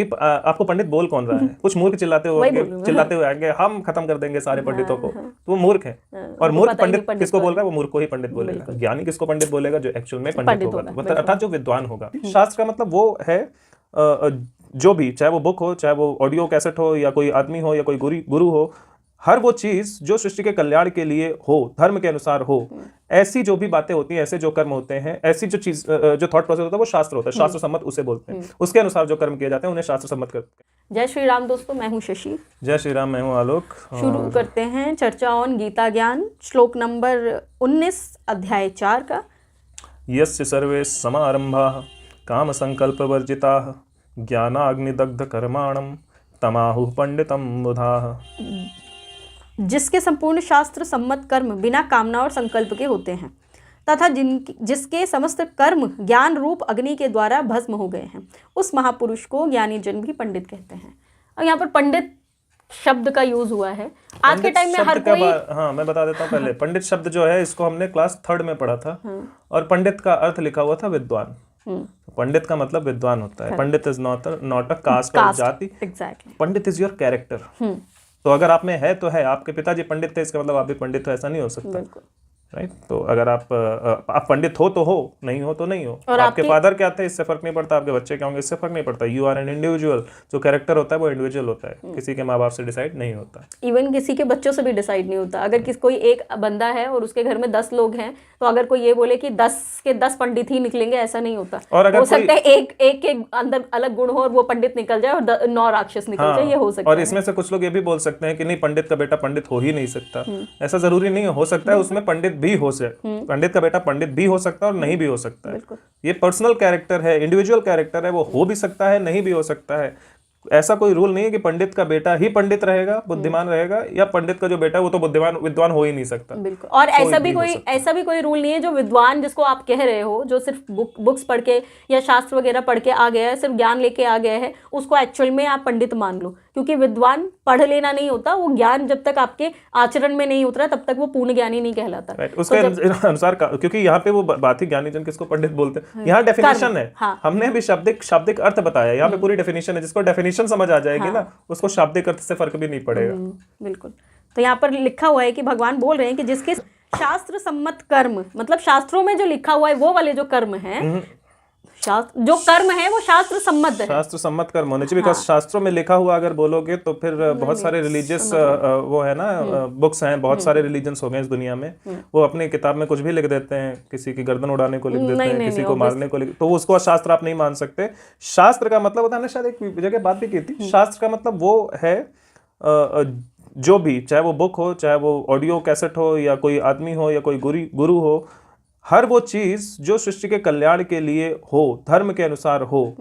कि आपको पंडित बोल कौन रहा है, कुछ मूर्ख चिल्लाते हुए आएंगे हम खत्म कर देंगे सारे पंडितों को, तो वो मूर्ख है। और मूर्ख पंडित किसको बोल रहा है, वो मूर्ख को ही पंडित बोलेगा। ज्ञानी किसको पंडित बोलेगा, जो एक्चुअल में पंडित होगा, अर्थात जो विद्वान होगा। शास्त्र का मतलब वो है जो भी, चाहे वो बुक हो, चाहे वो ऑडियो कैसेट हो, या कोई आदमी हो, या कोई गुरु हो, हर वो चीज जो सृष्टि के कल्याण के लिए हो, धर्म के अनुसार हो, ऐसी जो भी बातें होती हैं, ऐसे जो कर्म होते हैं, ऐसी जो चीज जो थॉट प्रोसेस होता है, वो शास्त्र होता है। शास्त्र सम्मत उसे बोलते हैं। उसके अनुसार जो कर्म किए जाते हैं उन्हें शास्त्र सम्मत करते हैं। जय श्री राम दोस्तों, मैं हूं शशि। जय श्री राम, मैं हूं आलोक। शुरू करते हैं चर्चा ऑन गीता ज्ञान, श्लोक नंबर 19 अध्याय 4 का। यस्य सर्वे समारंभाः काम संकल्प वर्जिताः ज्ञानाग्निदग्ध कर्माणं तमाहुः पंडितम बुधाः। जिसके संपूर्ण शास्त्र सम्मत कर्म बिना कामना और संकल्प के होते हैं तथा जिसके समस्त कर्म ज्ञान रूप अग्नि के द्वारा भस्म हो गए हैं, उस महापुरुष को ज्ञानी जन भी पंडित कहते हैं। और यहाँ पर पंडित शब्द का यूज हुआ है आज के टाइम में हर कोई। हाँ, मैं बता देता हूँ पहले। पंडित शब्द जो है, इसको हमने क्लास 3rd में पढ़ा था, और पंडित का अर्थ लिखा हुआ था विद्वान। पंडित का मतलब विद्वान होता है। पंडित इज नॉट अ कास्ट और जाति। पंडित इज योर कैरेक्टर। तो अगर आप में है तो है, आपके पिताजी पंडित थे, इसका मतलब आप भी पंडित हो, ऐसा नहीं हो सकता। राइट। तो अगर आप पंडित हो तो हो, नहीं हो तो नहीं हो। और आपके फादर क्या थे, इससे फर्क नहीं पड़ता। आपके बच्चे क्या होंगे, इससे फर्क नहीं पड़ता। You are an individual. जो कैरेक्टर होता है वो इंडिविजुअल होता है, किसी के माँ बाप से डिसाइड नहीं होता। इवन किसी के बच्चों से भी डिसाइड नहीं होता। अगर कोई एक बंदा है और उसके घर में 10 लोग हैं, तो अगर कोई ये बोले कि 10 के 10 पंडित ही निकलेंगे, ऐसा नहीं होता। और अगर हो सकता है एक के अंदर अलग गुण हो और वो पंडित निकल जाए और 9 राक्षस निकल जाए, ये हो सकता है। और इसमें से कुछ लोग ये भी बोल सकते हैं कि नहीं, पंडित का बेटा पंडित हो ही नहीं सकता। ऐसा जरूरी नहीं हो सकता है, उसमें पंडित भी हो सकता। पंडित का बेटा पंडित भी हो सकता है और नहीं भी हो सकता है। ये पर्सनल कैरेक्टर है, इंडिविजुअल कैरेक्टर है, वो हो भी सकता है, नहीं भी हो सकता है। ऐसा कोई रूल नहीं है कि पंडित का बेटा ही पंडित रहेगा, बुद्धिमान रहेगा, या पंडित का जो बेटा है वो तो विद्वान हो ही नहीं सकता। बिल्कुल। और ऐसा भी कोई रूल नहीं है जो विद्वान जिसको आप कह रहे हो, जो सिर्फ बुक्स पढ़ के या शास्त्र वगैरह पढ़ के आ गया है, सिर्फ ज्ञान लेके आ गया है, उसको एक्चुअल में आप पंडित मान लो। क्योंकि विद्वान पढ़ लेना नहीं होता, वो ज्ञान जब तक आपके आचरण में नहीं उतरा तब तक वो पूर्ण ज्ञानी नहीं कहलाता। उसके अनुसार, क्योंकि यहाँ पे वो बात ही ज्ञानी जन किसको पंडित बोलते हैं, यहाँ डेफिनेशन है। हमने भी शाब्दिक अर्थ बताया, यहाँ पे पूरी डेफिनेशन है। जिसको डेफिनेशन समझ आ जाएगी ना, उसको शाब्दिक अर्थ से फर्क भी नहीं पड़ेगा। बिल्कुल। तो यहाँ पर लिखा हुआ है कि भगवान बोल रहे हैं कि जिसके शास्त्र सम्मत कर्म, मतलब शास्त्रों में जो लिखा हुआ है वो वाले जो कर्म है, जो कर्म है वो शास्त्र सम्मत है। शास्त्र सम्मत कर्म होने चाहिए। बिकॉज शास्त्रों में लिखा हुआ अगर बोलोगे तो फिर बहुत सारे रिलीजियस वो है ना, बुक्स हैं, बहुत सारे रिलीजन्स हो गए इस दुनिया में। वो अपनी किताब में कुछ भी लिख देते हैं, किसी की गर्दन उड़ाने को लिख देते हैं, किसी को मारने को लिख, तो उसको शास्त्र आप नहीं मान सकते। शास्त्र का मतलब होता है ना, शायद एक जगह बात भी की थी, शास्त्र का मतलब वो है जो भी, चाहे वो बुक हो, चाहे वो ऑडियो कैसेट हो, या कोई आदमी हो, या कोई गुरु हो, हर वो चीज जो सृष्टि के कल्याण के लिए हो, धर्म के अनुसार हो,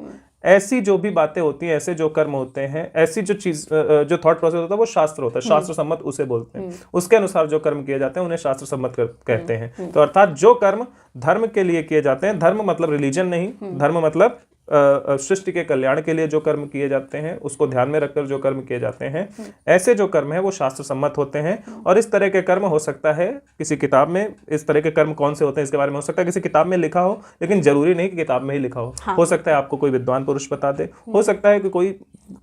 ऐसी जो भी बातें होती हैं, ऐसे जो कर्म होते हैं, ऐसी जो चीज जो थॉट प्रोसेस होता है, वो शास्त्र होता है। शास्त्र सम्मत उसे बोलते हैं। उसके अनुसार जो कर्म किए जाते हैं उन्हें शास्त्र सम्मत कहते हैं। तो अर्थात जो कर्म धर्म के लिए किए जाते हैं, धर्म मतलब रिलीजन नहीं, धर्म मतलब सृष्टि के कल्याण के लिए जो कर्म किए जाते हैं, उसको ध्यान में रखकर जो कर्म किए जाते हैं, ऐसे जो कर्म है वो शास्त्र सम्मत होते हैं। और इस तरह के कर्म हो सकता है किसी किताब में, इस तरह के कर्म कौन से होते हैं इसके बारे में हो सकता है किसी किताब में लिखा हो, लेकिन जरूरी नहीं कि किताब में ही लिखा हो। हो सकता है आपको कोई विद्वान पुरुष बता दे, हो सकता है कि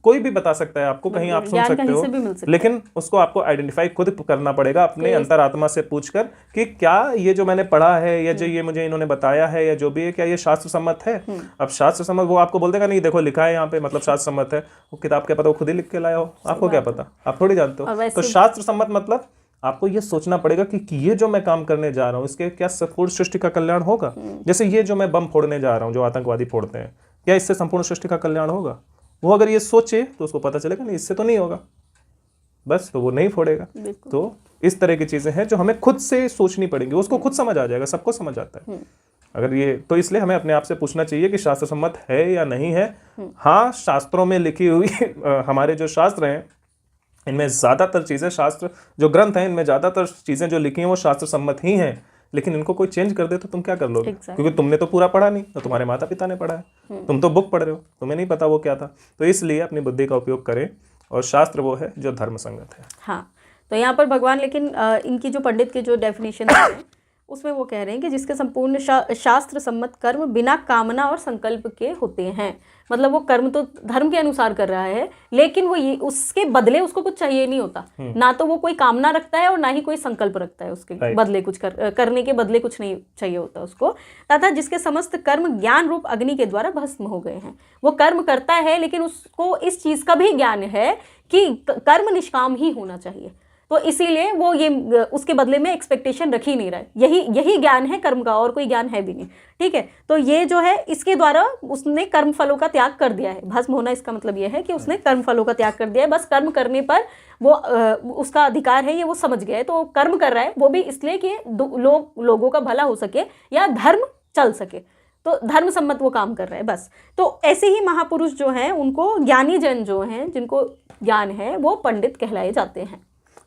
कोई भी बता सकता है आपको, कहीं आप सुन सकते हो, लेकिन उसको आपको आइडेंटिफाई खुद करना पड़ेगा अपने अंतरात्मा से पूछकर कि क्या ये जो मैंने पढ़ा है, या जो ये मुझे इन्होंने बताया है, या जो भी है, क्या ये शास्त्र सम्मत है। अब शास्त्र वो आपको बोल देगा नहीं देखो लिखा है यहाँ पे, मतलब शास्त्र सम्मत है। वो किताब क्या पता, वो खुद ही लिख के लाया हो, आपको क्या पता, आप थोड़ी जानते हो। तो शास्त्र सम्मत मतलब आपको ये सोचना पड़ेगा कि ये जो मैं काम करने जा रहा हूँ, इसके क्या संपूर्ण सृष्टि का कल्याण होगा। जैसे ये जो मैं बम फोड़ने जा रहा हूँ, जो आतंकवादी फोड़ते हैं, क्या इससे संपूर्ण सृष्टि का कल्याण होगा। वो अगर ये सोचे तो उसको पता चलेगा नहीं, इससे तो नहीं होगा, बस, तो वो नहीं फोड़ेगा। तो इस तरह की चीजें हैं जो हमें खुद से सोचनी पड़ेंगी, उसको खुद समझ आ जाएगा, सबको समझ आता है अगर ये। तो इसलिए हमें अपने आप से पूछना चाहिए कि शास्त्र सम्मत है या नहीं है। हाँ, शास्त्रों में लिखी हुई हमारे जो शास्त्र हैं, इनमें ज्यादातर चीजें, शास्त्र जो ग्रंथ हैं, इनमें ज्यादातर चीजें जो लिखी हैं वो शास्त्र सम्मत ही हैं। लेकिन इनको कोई चेंज कर दे तो तुम क्या कर लोगे? क्योंकि तुमने तो पूरा पढ़ा नहीं, तो तुम्हारे माता पिता ने पढ़ा है, तुम तो बुक पढ़ रहे हो, तुम्हें नहीं पता वो क्या था। तो इसलिए अपनी बुद्धि का उपयोग करें, और शास्त्र वो है जो धर्म संगत है। हाँ, तो यहाँ पर भगवान, लेकिन इनकी जो पंडित की जो डेफिनेशन है उसमें वो कह रहे हैं कि जिसके संपूर्ण शास्त्र सम्मत कर्म बिना कामना और संकल्प के होते हैं। मतलब वो कर्म तो धर्म के अनुसार कर रहा है, लेकिन वो ये उसके बदले उसको कुछ चाहिए नहीं होता, ना तो वो कोई कामना रखता है और ना ही कोई संकल्प रखता है उसके बदले कुछ करने के बदले कुछ नहीं चाहिए होता उसको। तथा जिसके समस्त कर्म ज्ञान रूप अग्नि के द्वारा भस्म हो गए हैं। वो कर्म करता है लेकिन उसको इस चीज का भी ज्ञान है कि कर्म निष्काम ही होना चाहिए, तो इसीलिए वो ये उसके बदले में एक्सपेक्टेशन रख ही नहीं रहा है। यही ज्ञान है कर्म का, और कोई ज्ञान है भी नहीं। ठीक है, तो ये जो है इसके द्वारा उसने कर्म फलों का त्याग कर दिया है। भस्म होना इसका मतलब ये है कि उसने कर्म फलों का त्याग कर दिया है। बस कर्म करने पर वो उसका अधिकार है, ये वो समझ गया है, तो कर्म कर रहा है वो भी इसलिए कि लोगों का भला हो सके या धर्म चल सके, तो धर्म सम्मत वो काम कर रहा है बस। तो ऐसे ही महापुरुष जो हैं उनको ज्ञानी जन जो हैं जिनको ज्ञान है वो पंडित कहलाए जाते हैं।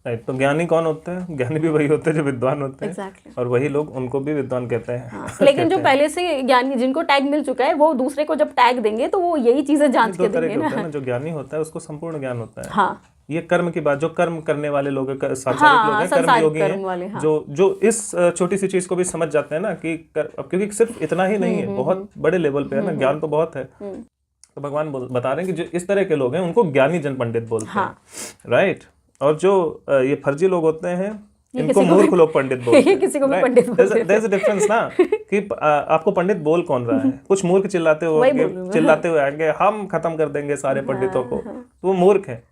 राइट, तो ज्ञानी कौन होते हैं? ज्ञानी भी वही होते हैं जो विद्वान होते हैं। Exactly. और वही लोग उनको भी विद्वान कहते हैं। हाँ, लेकिन जो पहले से ज्ञानी जिनको टैग मिल चुका है वो दूसरे को जब टैग देंगे तो वो यही चीजें जांच के देंगे ना। जो ज्ञानी होता है उसको संपूर्ण ज्ञान होता है। हाँ, ये कर्म की बात, जो कर्म करने वाले लोग सांसारिक लोग हैं, कर्मयोगी हैं, हाँ। जो इस छोटी सी चीज को भी समझ जाते हैं ना कि क्योंकि सिर्फ इतना ही नहीं है, बहुत बड़े लेवल पे है ना, ज्ञान तो बहुत है। तो भगवान बता रहे हैं कि जो इस तरह के लोग हैं उनको ज्ञानी जन पंडित बोलते हैं। राइट, और जो ये फर्जी लोग होते हैं इनको मूर्ख लोग पंडित बोलते हैं। किसी को भी पंडित बोलते हैं। There's a difference ना कि आपको पंडित बोल कौन रहा है। कुछ मूर्ख चिल्लाते हुए आएंगे हम खत्म कर देंगे सारे पंडितों को, तो वो मूर्ख है।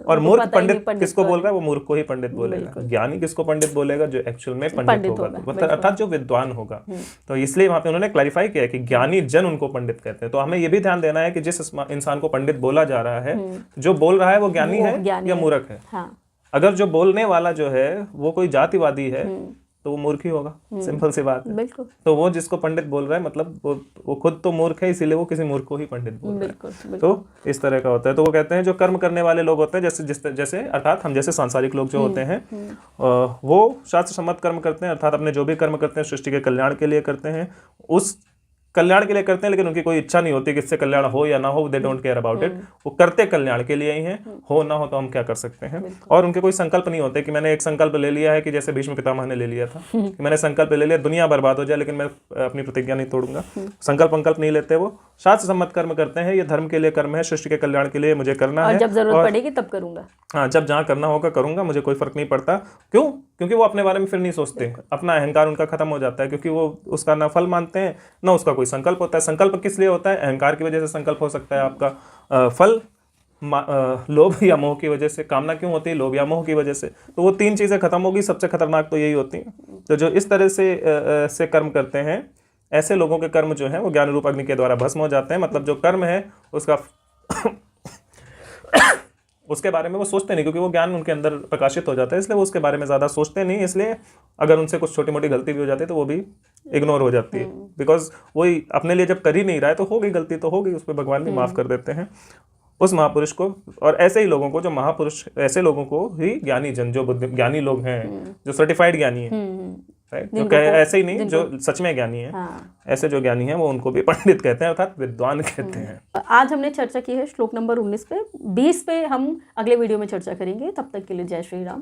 और मूर्ख पंडित किसको बोल रहा है? वो मूर्ख को ही पंडित बोलेगा। ज्ञानी किसको पंडित बोलेगा? जो एक्चुअल में पंडित होगा, मतलब अर्थात जो विद्वान होगा। तो इसलिए वहां पे उन्होंने क्लैरिफाई किया कि ज्ञानी जन उनको पंडित कहते हैं। तो हमें ये भी ध्यान देना है कि जिस इंसान को पंडित बोला जा रहा है, जो बोल रहा है वो ज्ञानी है या मूर्ख है। अगर जो बोलने वाला जो है वो कोई जातिवादी है तो वो मूर्ख ही होगा, सिंपल सी बात है। बिल्कुल। तो वो जिसको पंडित बोल रहा है मतलब वो खुद तो मूर्ख है, इसीलिए वो किसी मूर्ख को ही पंडित बोल रहा है। तो इस तरह का होता है। तो वो कहते हैं जो कर्म करने वाले लोग होते हैं, जैसे अर्थात हम जैसे सांसारिक लोग जो होते हैं वो शास्त्र सम्मत कर्म करते हैं, अर्थात अपने जो भी कर्म करते हैं सृष्टि के कल्याण के लिए करते हैं। उस कल्याण के लिए करते हैं, लेकिन उनकी कोई इच्छा नहीं होती कि इससे कल्याण हो या ना हो, they don't care about it. वो करते कल्याण के लिए ही हैं, हो ना हो तो हम क्या कर सकते हैं। और उनके कोई संकल्प नहीं होते कि मैंने एक संकल्प ले लिया है, कि जैसे भीष्म पितामह ने ले लिया था कि मैंने संकल्प ले लिया दुनिया बर्बाद हो जाए लेकिन मैं अपनी प्रतिज्ञा नहीं तोड़ूंगा। संकल्प नहीं लेते, वो शास्त्र सम्मत कर्म करते हैं। ये धर्म के लिए कर्म है, सृष्टि के कल्याण के लिए मुझे करना है, जब जरूरत पड़ेगी तब करूंगा। हाँ, जब जहाँ करना होगा करूंगा, मुझे कोई फर्क नहीं पड़ता। क्यों? क्योंकि वो अपने बारे में फिर नहीं सोचते, अपना अहंकार उनका खत्म हो जाता है, क्योंकि वो उसका ना फल मानते हैं ना उसका कोई संकल्प होता है। संकल्प किस लिए होता है? अहंकार की वजह से संकल्प हो सकता है आपका। फल लोभ या मोह की वजह से। कामना क्यों होती है? लोभ या मोह की वजह से। तो वो तीन चीजें खत्म होगी, सबसे खतरनाक तो यही होती है। तो जो इस तरह से कर्म करते हैं, ऐसे लोगों के कर्म जो हैं वो ज्ञान रूप अग्नि के द्वारा भस्म हो जाते हैं। मतलब जो कर्म है उसका उसके बारे में वो सोचते नहीं, क्योंकि वो ज्ञान उनके अंदर प्रकाशित हो जाता है, इसलिए वो उसके बारे में ज़्यादा सोचते नहीं। इसलिए अगर उनसे कुछ छोटी मोटी गलती भी हो जाती है तो वो भी इग्नोर हो जाती है, बिकॉज वही अपने लिए जब कर ही नहीं रहा है तो हो गई गलती तो हो गई, उस पर भगवान भी माफ़ कर देते हैं उस महापुरुष को। और ऐसे ही लोगों को, जो महापुरुष, ऐसे लोगों को ही ज्ञानी जन, जो ज्ञानी लोग हैं, जो सर्टिफाइड ज्ञानी है, जो ऐसे ही नहीं, जो सच में ज्ञानी है, ऐसे जो ज्ञानी हैं वो उनको भी पंडित कहते हैं, अर्थात विद्वान कहते हैं। आज हमने चर्चा की है श्लोक नंबर 19 पे। 20 पे हम अगले वीडियो में चर्चा करेंगे। तब तक के लिए जय श्री राम।